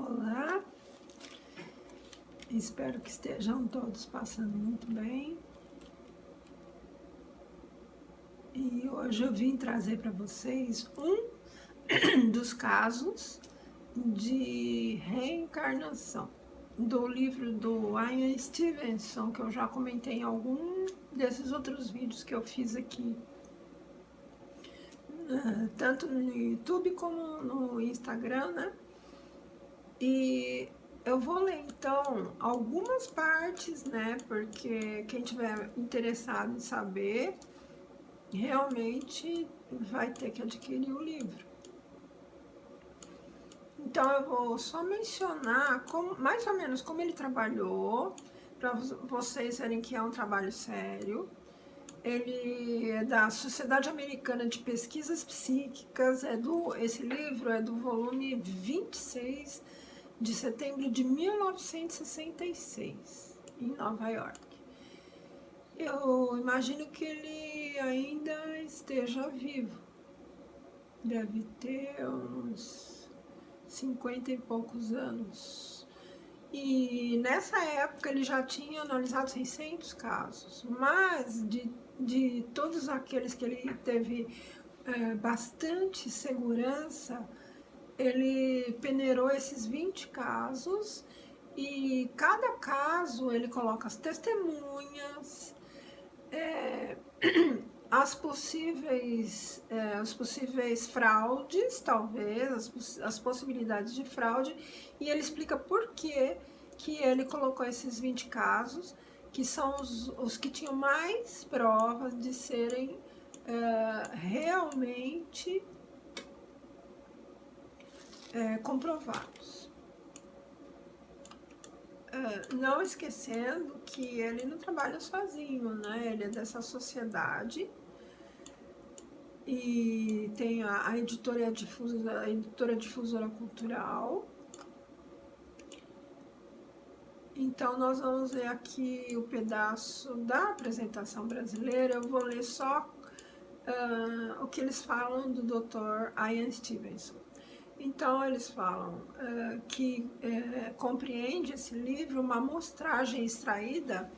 Olá, espero que estejam todos passando muito bem. E hoje eu vim trazer para vocês um dos casos de reencarnação do livro do Ian Stevenson, que eu já comentei em algum desses outros vídeos que eu fiz aqui, tanto no YouTube como no Instagram, né? E eu vou ler então algumas partes, né? Porque quem tiver interessado em saber, realmente vai ter que adquirir o livro. Então eu vou só mencionar mais ou menos como ele trabalhou, para vocês verem que é um trabalho sério. Ele é da Sociedade Americana de Pesquisas Psíquicas, esse livro é do volume 26 de setembro de 1966, em Nova York. Eu imagino que ele ainda esteja vivo. Deve ter uns 50 e poucos anos. E nessa época ele já tinha analisado 600 casos, mas de todos aqueles que ele teve bastante segurança, ele peneirou esses 20 casos e cada caso ele coloca as testemunhas, os possíveis fraudes, talvez, as possibilidades de fraude, e ele explica por que ele colocou esses 20 casos, que são os que tinham mais provas de serem realmente comprovados. Não esquecendo que ele não trabalha sozinho, né? Ele é dessa sociedade e tem a editora difusora cultural. Então nós vamos ver aqui o pedaço da apresentação brasileira. Eu vou ler só o que eles falam do Dr. Ian Stevenson. Então eles falam que compreende esse livro uma amostragem extraída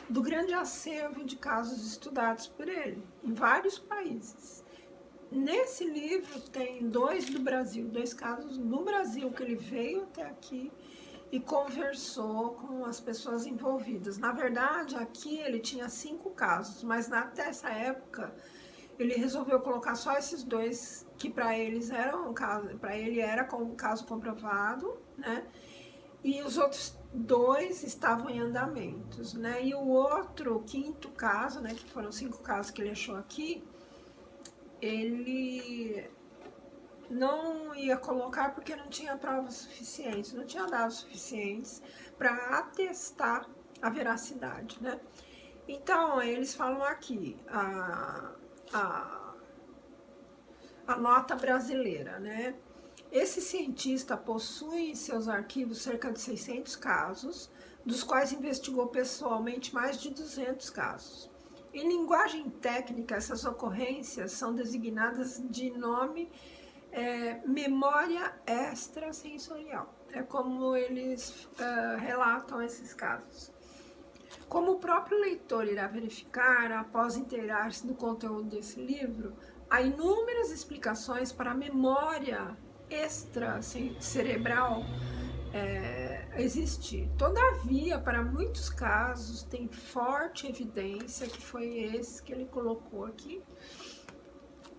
do grande acervo de casos estudados por ele em vários países. Nesse livro tem dois casos do Brasil, que ele veio até aqui e conversou com as pessoas envolvidas. Na verdade, aqui ele tinha 5 casos, mas até essa época ele resolveu colocar só esses dois, que para eles eram para ele era um caso comprovado, né? E os outros 2 estavam em andamentos, né? E o outro, o 5º caso, né, que foram 5 casos que ele achou aqui, ele não ia colocar porque não tinha provas suficientes, não tinha dados suficientes para atestar a veracidade, né? Então, eles falam aqui, a nota brasileira, né? Esse cientista possui em seus arquivos cerca de 600 casos, dos quais investigou pessoalmente mais de 200 casos. Em linguagem técnica, essas ocorrências são designadas de nome memória extrasensorial. É como eles relatam esses casos. Como o próprio leitor irá verificar após inteirar-se do conteúdo desse livro, há inúmeras explicações para a memória extracerebral existir. Todavia, para muitos casos, tem forte evidência, que foi esse que ele colocou aqui,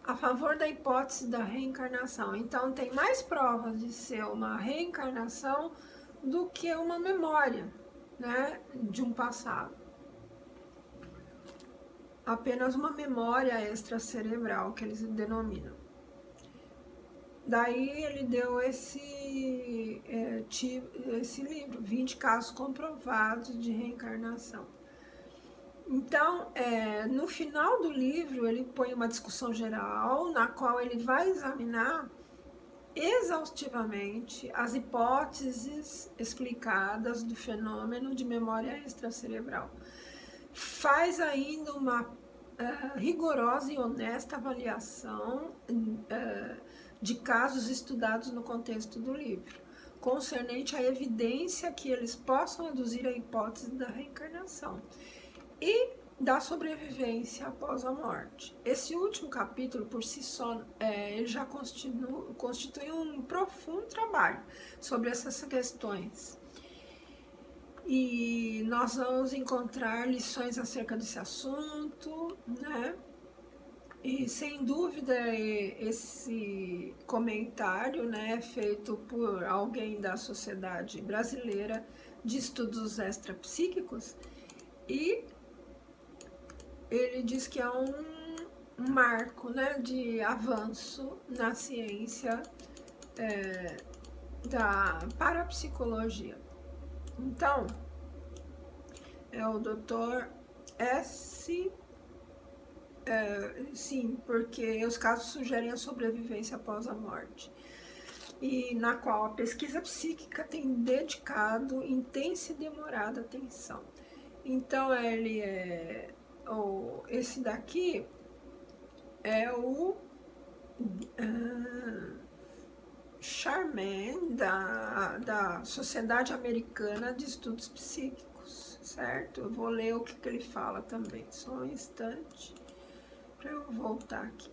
a favor da hipótese da reencarnação. Então, tem mais provas de ser uma reencarnação do que uma memória, né, de um passado. Apenas uma memória extracerebral, que eles denominam. Daí ele deu esse livro, 20 casos comprovados de reencarnação. Então, no final do livro, ele põe uma discussão geral, na qual ele vai examinar exaustivamente as hipóteses explicadas do fenômeno de memória extracerebral. Faz ainda uma rigorosa e honesta avaliação de casos estudados no contexto do livro. concernente à evidência que eles possam aduzir a hipótese da reencarnação e da sobrevivência após a morte. Esse último capítulo, por si só, ele já constitui um profundo trabalho sobre essas questões. E nós vamos encontrar lições acerca desse assunto, né? E sem dúvida esse comentário, né, feito por alguém da Sociedade Brasileira de Estudos Extrapsíquicos, e ele diz que é um marco, né, de avanço na ciência da parapsicologia. Então, é o Dr. S. Sim, porque os casos sugerem a sobrevivência após a morte, e na qual a pesquisa psíquica tem dedicado intensa e demorada atenção. Então, ele esse daqui é o Charmaine, da Sociedade Americana de Estudos Psíquicos, certo? Eu vou ler o que ele fala também, só um instante para eu voltar aqui.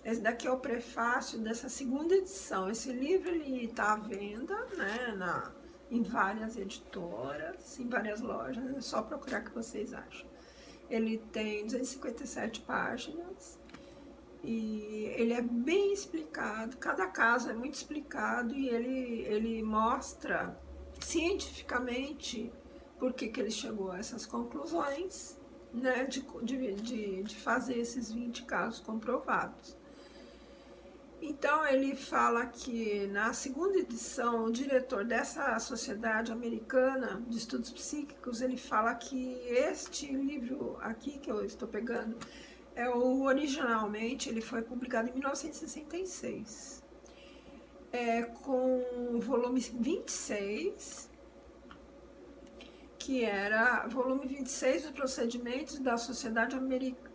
Esse daqui é o prefácio dessa segunda edição. Esse livro ele está à venda, né, em várias editoras, em várias lojas, é só procurar que vocês acham. Ele tem 257 páginas e ele é bem explicado, cada caso é muito explicado e ele mostra cientificamente por que ele chegou a essas conclusões, né, de fazer esses 20 casos comprovados. Então, ele fala que na segunda edição, o diretor dessa Sociedade Americana de Estudos Psíquicos, ele fala que este livro aqui que eu estou pegando, originalmente, ele foi publicado em 1966, com o volume 26, que era volume 26 dos procedimentos da Sociedade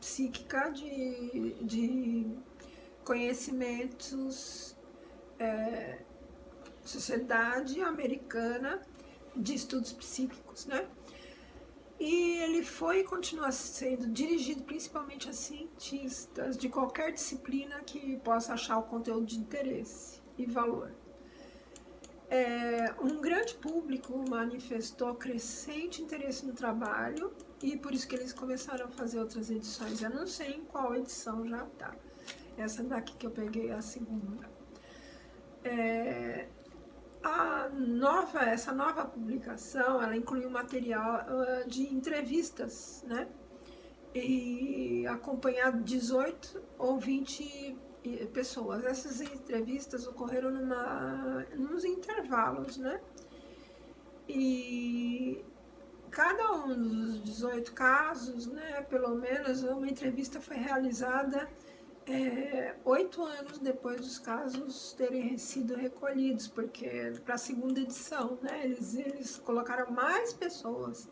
Psíquica de Conhecimentos, Sociedade Americana de Estudos Psíquicos, né? E ele foi e continua sendo dirigido principalmente a cientistas de qualquer disciplina que possa achar o conteúdo de interesse e valor. Um grande público manifestou crescente interesse no trabalho e por isso que eles começaram a fazer outras edições. Eu não sei em qual edição já está. Essa daqui que eu peguei é a segunda. Essa nova publicação, ela inclui um material de entrevistas, né? E acompanhado de 18 ou 20 pessoas. Essas entrevistas ocorreram nos intervalos, né? E cada um dos 18 casos, né, pelo menos uma entrevista foi realizada 8 anos depois dos casos terem sido recolhidos, porque para a segunda edição, né, eles colocaram mais pessoas,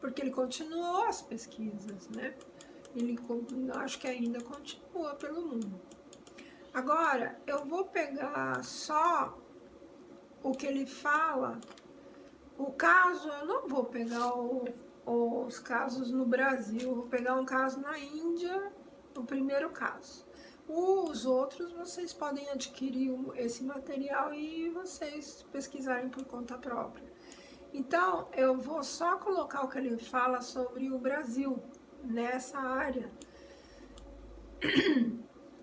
porque ele continuou as pesquisas, né? Ele, acho que ainda continua pelo mundo. Agora, eu vou pegar só o que ele fala. O caso, eu não vou pegar os casos no Brasil, eu vou pegar um caso na Índia, o primeiro caso. Os outros, vocês podem adquirir esse material e vocês pesquisarem por conta própria. Então, eu vou só colocar o que ele fala sobre o Brasil, nessa área,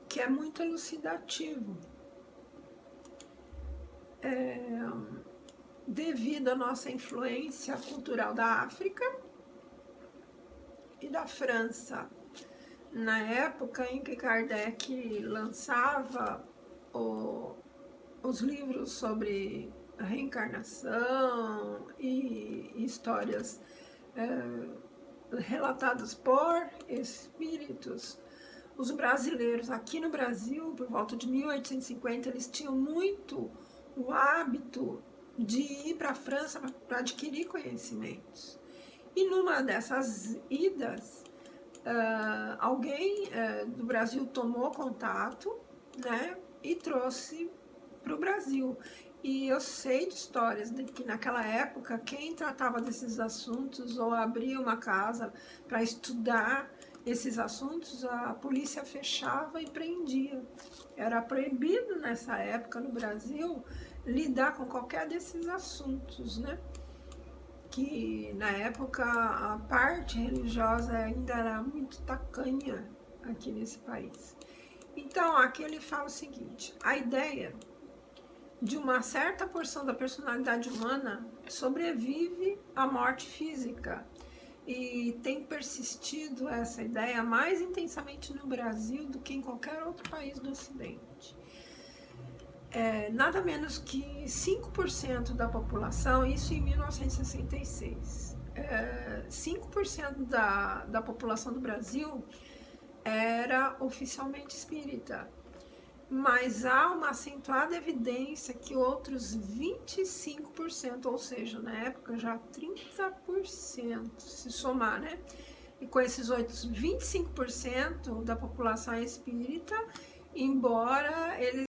que é muito elucidativo. Devido à nossa influência cultural da África e da França, na época em que Kardec lançava os livros sobre a reencarnação e histórias relatadas por espíritos, os brasileiros aqui no Brasil, por volta de 1850, eles tinham muito o hábito de ir para a França para adquirir conhecimentos. E numa dessas idas, alguém do Brasil tomou contato, né, e trouxe para o Brasil. E eu sei de histórias de que naquela época quem tratava desses assuntos ou abria uma casa para estudar esses assuntos, a polícia fechava e prendia. Era proibido nessa época no Brasil lidar com qualquer desses assuntos, né? Que na época a parte religiosa ainda era muito tacanha aqui nesse país. Então aqui ele fala o seguinte: a ideia de uma certa porção da personalidade humana sobrevive à morte física, e tem persistido essa ideia mais intensamente no Brasil do que em qualquer outro país do Ocidente. Nada menos que 5% da população, isso em 1966, 5% da população do Brasil era oficialmente espírita. Mas há uma acentuada evidência que outros 25%, ou seja, na época já 30%, se somar, né? E com esses outros 25% da população espírita, embora eles